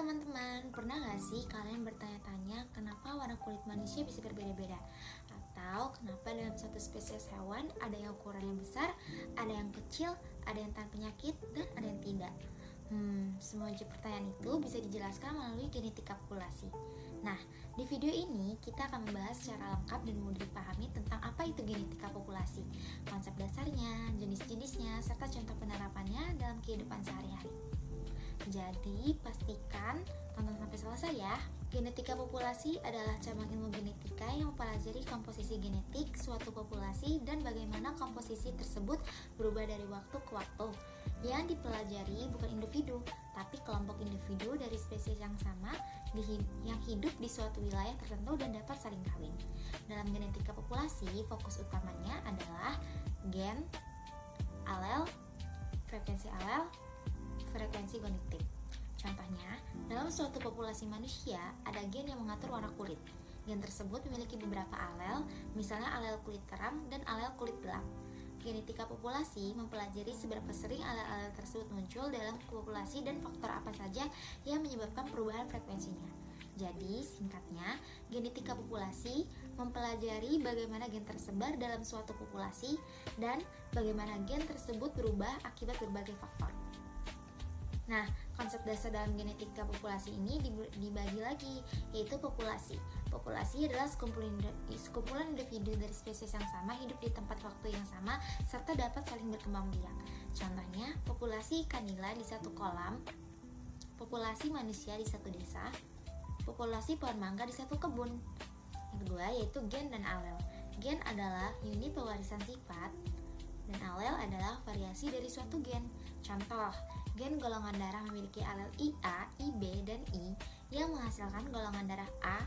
teman-teman, pernah gak sih kalian bertanya-tanya kenapa warna kulit manusia bisa berbeda-beda? Atau kenapa dalam satu spesies hewan ada yang ukurannya besar, ada yang kecil, ada yang tanpa penyakit, dan ada yang tidak? Semua pertanyaan itu bisa dijelaskan melalui genetika populasi. Nah, di video ini kita akan membahas secara lengkap dan mudah dipahami tentang apa itu genetika populasi, konsep dasarnya, jenis-jenisnya, serta contoh penerapannya dalam kehidupan sehari-hari. Jadi pastikan tonton sampai selesai ya. Genetika populasi adalah cabang ilmu genetika yang mempelajari komposisi genetik suatu populasi dan bagaimana komposisi tersebut berubah dari waktu ke waktu. Yang dipelajari bukan individu, tapi kelompok individu dari spesies yang sama yang hidup di suatu wilayah tertentu dan dapat saling kawin. Dalam genetika populasi, fokus utamanya adalah gen, alel, frekuensi genotip. Contohnya, dalam suatu populasi manusia, ada gen yang mengatur warna kulit. Gen tersebut memiliki beberapa alel, misalnya alel kulit terang dan alel kulit gelap. Genetika populasi mempelajari seberapa sering alel-alel tersebut muncul dalam populasi dan faktor apa saja yang menyebabkan perubahan frekuensinya. Jadi, singkatnya, genetika populasi mempelajari bagaimana gen tersebar dalam suatu populasi dan bagaimana gen tersebut berubah akibat berbagai faktor. Nah, konsep dasar dalam genetika populasi ini dibagi lagi, yaitu populasi. Populasi adalah sekumpulan individu dari spesies yang sama hidup di tempat waktu yang sama serta dapat saling berkembang biak. Contohnya, populasi ikan nila di satu kolam, populasi manusia di satu desa, populasi pohon mangga di satu kebun. Yang kedua yaitu gen dan alel. Gen adalah unit pewarisan sifat dan alel adalah variasi dari suatu gen. Contoh, gen golongan darah memiliki alel IA, IB, dan I yang menghasilkan golongan darah A,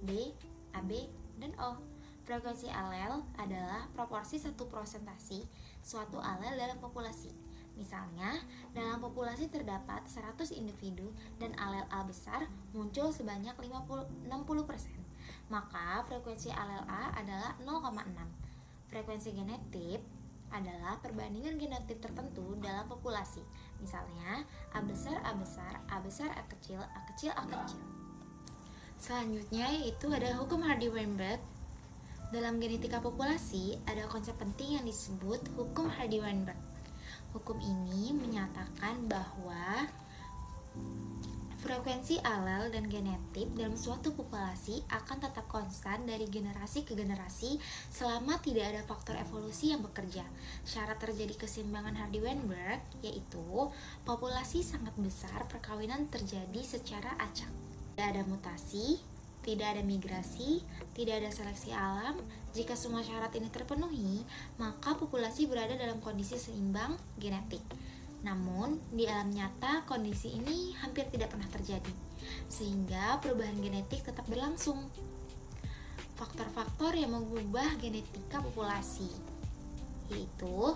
B, AB, dan O. Frekuensi alel adalah proporsi satu persentase suatu alel dalam populasi. Misalnya, dalam populasi terdapat 100 individu dan alel A besar muncul sebanyak 60%. Maka frekuensi alel A adalah 0,6. Frekuensi genotip adalah perbandingan genotip tertentu dalam populasi. Misalnya, A besar, A besar, A besar, A kecil, A kecil, A kecil. Selanjutnya yaitu ada hukum Hardy-Weinberg. Dalam genetika populasi, ada konsep penting yang disebut hukum Hardy-Weinberg. Hukum ini menyatakan bahwa frekuensi alel dan genotip dalam suatu populasi akan tetap konstan dari generasi ke generasi selama tidak ada faktor evolusi yang bekerja. Syarat terjadi keseimbangan Hardy-Weinberg yaitu populasi sangat besar, perkawinan terjadi secara acak. Tidak ada mutasi, tidak ada migrasi, tidak ada seleksi alam. Jika semua syarat ini terpenuhi, maka populasi berada dalam kondisi seimbang genetik. Namun, di alam nyata kondisi ini hampir tidak pernah terjadi, sehingga perubahan genetik tetap berlangsung. Faktor-faktor yang mengubah genetika populasi yaitu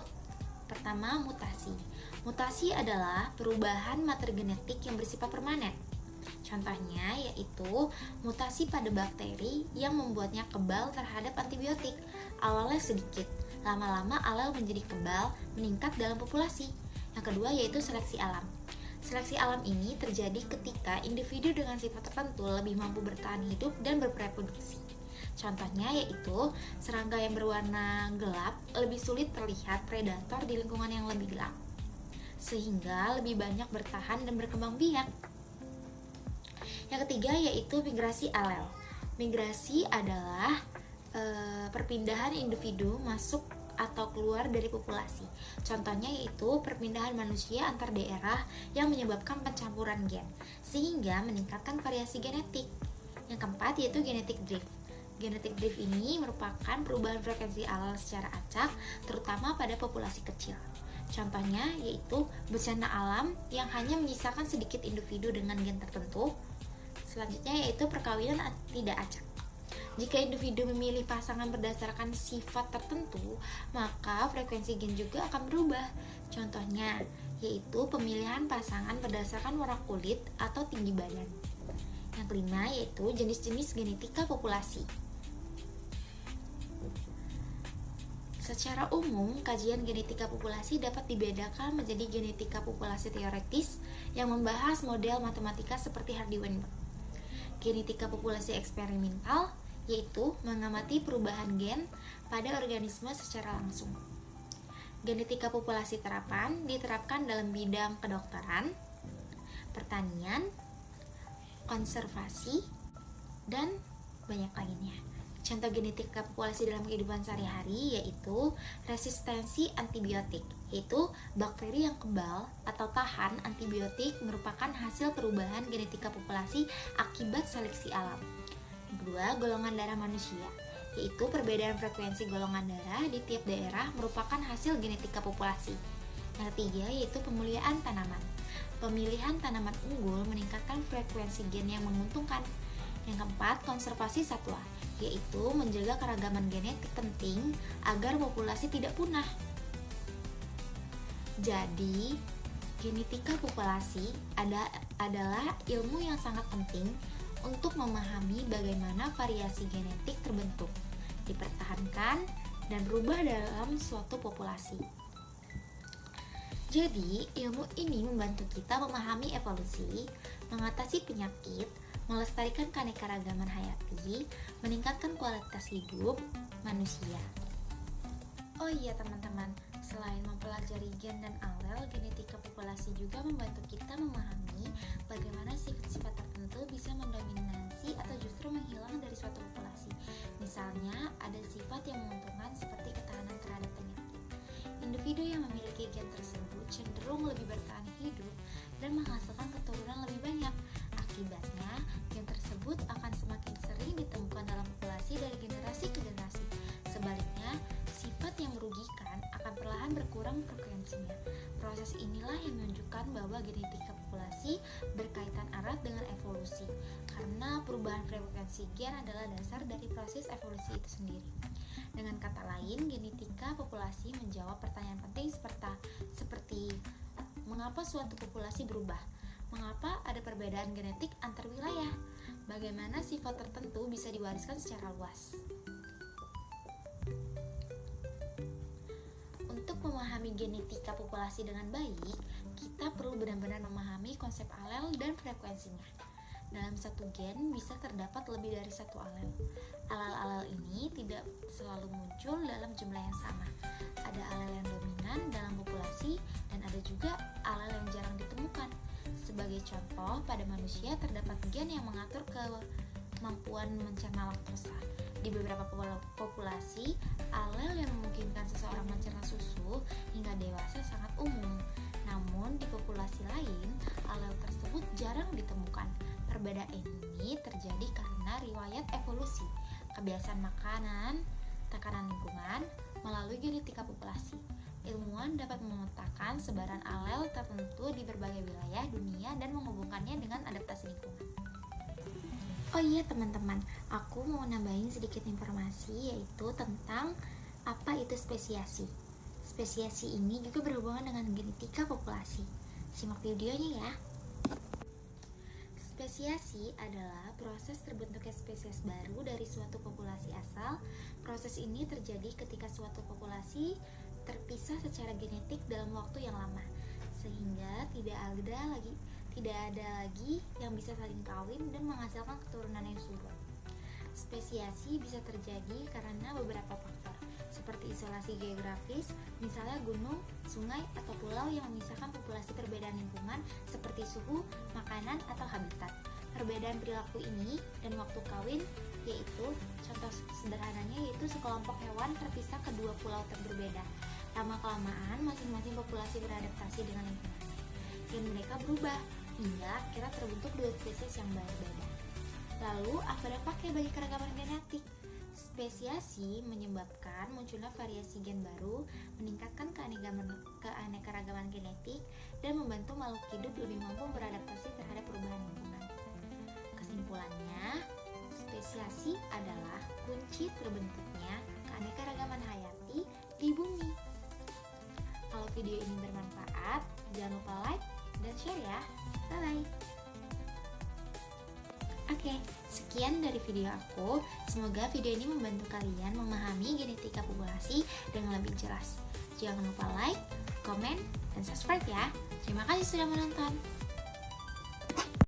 pertama, mutasi. Mutasi adalah perubahan materi genetik yang bersifat permanen. Contohnya yaitu mutasi pada bakteri yang membuatnya kebal terhadap antibiotik. Awalnya sedikit, lama-lama alel menjadi kebal, meningkat dalam populasi. Yang kedua yaitu seleksi alam. Seleksi alam ini terjadi ketika individu dengan sifat tertentu lebih mampu bertahan hidup dan berreproduksi. Contohnya yaitu serangga yang berwarna gelap lebih sulit terlihat predator di lingkungan yang lebih gelap, sehingga lebih banyak bertahan dan berkembang biak. Yang ketiga yaitu migrasi alel. Migrasi adalah perpindahan individu masuk atau keluar dari populasi. Contohnya yaitu perpindahan manusia antar daerah yang menyebabkan pencampuran gen, sehingga meningkatkan variasi genetik. Yang keempat yaitu genetic drift. Genetic drift ini merupakan perubahan frekuensi alel secara acak, terutama pada populasi kecil. Contohnya yaitu bencana alam yang hanya menyisakan sedikit individu dengan gen tertentu. Selanjutnya yaitu perkawinan tidak acak. Jika individu memilih pasangan berdasarkan sifat tertentu, maka frekuensi gen juga akan berubah. Contohnya, yaitu pemilihan pasangan berdasarkan warna kulit atau tinggi badan. Yang kelima, yaitu jenis-jenis genetika populasi. Secara umum, kajian genetika populasi dapat dibedakan menjadi genetika populasi teoretis yang membahas model matematika seperti Hardy-Weinberg. Genetika populasi eksperimental yaitu mengamati perubahan gen pada organisme secara langsung. Genetika populasi terapan diterapkan dalam bidang kedokteran, pertanian, konservasi, dan banyak lainnya. Contoh genetika populasi dalam kehidupan sehari-hari yaitu resistensi antibiotik, yaitu bakteri yang kebal atau tahan antibiotik merupakan hasil perubahan genetika populasi akibat seleksi alam. Kedua, golongan darah manusia, yaitu perbedaan frekuensi golongan darah di tiap daerah merupakan hasil genetika populasi. Yang ketiga yaitu pemuliaan tanaman. Pemilihan tanaman unggul meningkatkan frekuensi gen yang menguntungkan. Yang keempat, konservasi satwa, yaitu menjaga keragaman genetik penting agar populasi tidak punah. Jadi, genetika populasi adalah ilmu yang sangat penting untuk memahami bagaimana variasi genetik terbentuk, dipertahankan, dan berubah dalam suatu populasi. Jadi, ilmu ini membantu kita memahami evolusi, mengatasi penyakit, melestarikan keanekaragaman hayati, meningkatkan kualitas hidup manusia. Oh iya teman-teman, selain mempelajari gen dan alel, genetika populasi juga membantu kita memahami bagaimana sifat-sifat tertentu bisa mendominasi atau justru menghilang dari suatu populasi. Misalnya, ada sifat yang menguntungkan seperti ketahanan terhadap penyakit. Individu yang memiliki gen tersebut cenderung lebih bertahan hidup dan menghasilkan keturunan lebih banyak. Akibatnya, gen tersebut akan semakin sering ditemukan dalam populasi dari generasi ke generasi. Sebaliknya, sifat yang merugikan akan perlahan berkurang frekuensinya. Proses inilah yang menunjukkan bahwa genetika populasi berkaitan erat dengan evolusi, karena perubahan frekuensi gen adalah dasar dari proses evolusi itu sendiri. Dengan kata lain, genetika populasi menjawab pertanyaan penting seperti mengapa suatu populasi berubah? Mengapa ada perbedaan genetik antar wilayah? Bagaimana sifat tertentu bisa diwariskan secara luas? Untuk memahami genetika populasi dengan baik, kita perlu benar-benar memahami konsep alel dan frekuensinya. Dalam satu gen bisa terdapat lebih dari satu alel. Alel-alel ini tidak selalu muncul dalam jumlah yang sama. Ada alel yang dominan dalam populasi dan ada juga alel yang jarang ditemukan. Sebagai contoh, pada manusia terdapat gen yang mengatur kemampuan mencerna laktosa. Di beberapa populasi, alel yang memungkinkan seseorang mencerna susu hingga dewasa sangat umum. Namun, di populasi lain, alel tersebut jarang ditemukan. Perbedaan ini terjadi karena riwayat evolusi, kebiasaan makanan, tekanan lingkungan, melalui genetika populasi. Ilmuwan dapat memetakan sebaran alel tertentu di berbagai wilayah dunia dan menghubungkannya dengan adaptasi lingkungan. Oh iya teman-teman, aku mau nambahin sedikit informasi yaitu tentang apa itu spesiasi. Spesiasi ini juga berhubungan dengan genetika populasi. Simak videonya ya. Spesiasi adalah proses terbentuknya spesies baru dari suatu populasi asal. Proses ini terjadi ketika suatu populasi terpisah secara genetik dalam waktu yang lama, sehingga tidak ada lagi yang bisa saling kawin dan menghasilkan keturunan yang subur. Spesiasi bisa terjadi karena beberapa faktor, seperti isolasi geografis, misalnya gunung, sungai, atau pulau yang memisahkan populasi, perbedaan lingkungan seperti suhu, makanan, atau habitat. Perbedaan perilaku ini dan waktu kawin, yaitu contoh sederhananya yaitu sekelompok hewan terpisah ke dua pulau berbeda. Lama-kelamaan, masing-masing populasi beradaptasi dengan lingkungannya. Gen mereka berubah hingga akhirnya terbentuk dua spesies yang berbeda. Lalu, apa dampaknya bagi keragaman genetik? Spesiasi menyebabkan munculnya variasi gen baru, meningkatkan keanekaragaman genetik, dan membantu makhluk hidup lebih mampu beradaptasi terhadap perubahan lingkungan. Kesimpulannya, spesiasi adalah kunci terbentuknya keanekaragaman hayati di bumi. Kalau video ini bermanfaat, jangan lupa like dan share ya. Bye-bye. Oke, sekian dari video aku. Semoga video ini membantu kalian memahami genetika populasi dengan lebih jelas. Jangan lupa like, komen, dan subscribe ya. Terima kasih sudah menonton.